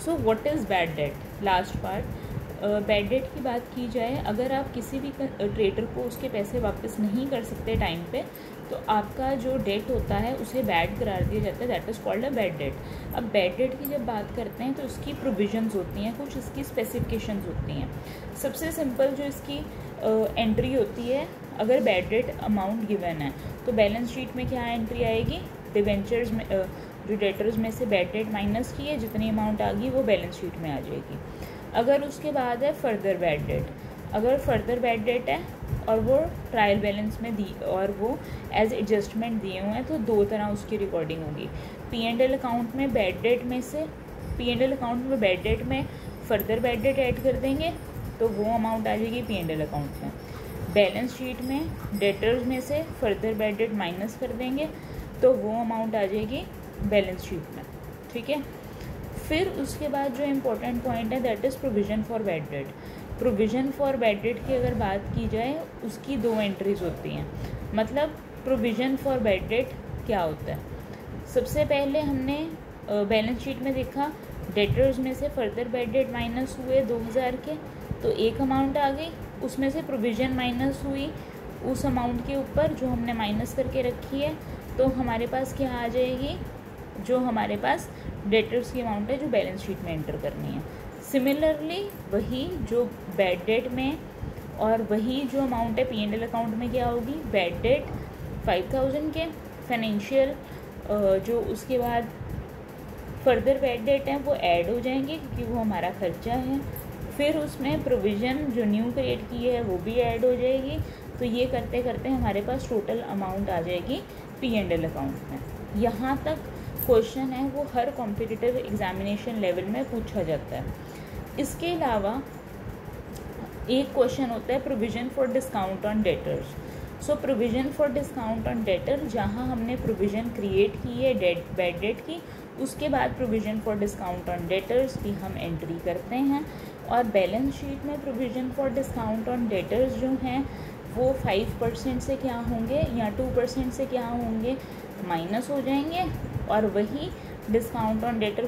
So what is bad debt, last part. Bad debt की बात की जाए, अगर आप किसी भी ट्रेडर को उसके पैसे वापस नहीं कर सकते टाइम पे, तो आपका जो डेट होता है उसे बैड करार दिया जाता है, that is called a bad debt. अब बैड डेट की जब बात करते हैं तो उसकी प्रोविजंस होती हैं, कुछ इसकी स्पेसिफिकेशंस होती हैं। सबसे सिंपल जो इसकी एंट्री होती है, अगर बैड डेट अमाउंट गिवन है तो बैलेंस शीट में क्या एंट्री आएगी, डिवेंचर्स में जो डेटर्स में से बैड डेट माइनस की है, जितनी अमाउंट आ गई वो बैलेंस शीट में आ जाएगी। अगर उसके बाद है फर्दर बैड डेट, अगर फर्दर बैड डेट है और वो ट्रायल बैलेंस में दी और वो एज एडजस्टमेंट दिए हुए हैं, तो दो तरह उसकी रिकॉर्डिंग होगी। P&L अकाउंट में बैड डेट में से P&L अकाउंट में बैड डेट में फर्दर बैड डेट ऐड कर देंगे तो वो अमाउंट आ जाएगी P&L अकाउंट में। बैलेंस शीट में डेटर्स में से फर्दर बैड डेट माइनस कर देंगे तो वो अमाउंट आ जाएगी बैलेंस शीट में, ठीक है। फिर उसके बाद जो इम्पोर्टेंट पॉइंट है that is provision for bad debt. Provision for bad debt की अगर बात की जाए, उसकी दो एंट्रीज होती हैं। मतलब प्रोविज़न फॉर बैड डेट क्या होता है, सबसे पहले हमने बैलेंस शीट में देखा डेटर्स में से फर्दर बैड डेट माइनस हुए 2000 के, तो एक अमाउंट आ गई, उसमें से प्रोविज़न माइनस हुई उस अमाउंट के ऊपर जो हमने माइनस करके रखी है, तो हमारे पास क्या आ जाएगी, जो हमारे पास डेटर्स की अमाउंट है जो बैलेंस शीट में एंटर करनी है। सिमिलरली वही जो बैड डेट में और वही जो अमाउंट है P&L अकाउंट में क्या होगी, बैड डेट 5000 के, फाइनेंशियल जो उसके बाद फर्दर बैड डेट है वो ऐड हो जाएंगे क्योंकि वो हमारा खर्चा है। फिर उसमें प्रोविज़न जो न्यू क्रिएट की है वो भी ऐड हो जाएगी। तो ये करते करते हमारे पास टोटल अमाउंट आ जाएगी P&L अकाउंट में। यहाँ तक क्वेश्चन है वो हर कॉम्पिटिटिव एग्जामिनेशन लेवल में पूछा जाता है। इसके अलावा एक क्वेश्चन होता है provision for discount on debtors. So provision for discount on debtor, जहाँ हमने प्रोविज़न क्रिएट की है बैड डेट की, उसके बाद provision for discount on debtors की हम एंट्री करते हैं। और बैलेंस शीट में provision for discount on debtors जो हैं वो 5% से क्या होंगे या 2% से क्या होंगे, माइनस हो जाएंगे। और वही डिस्काउंट ऑन डेटर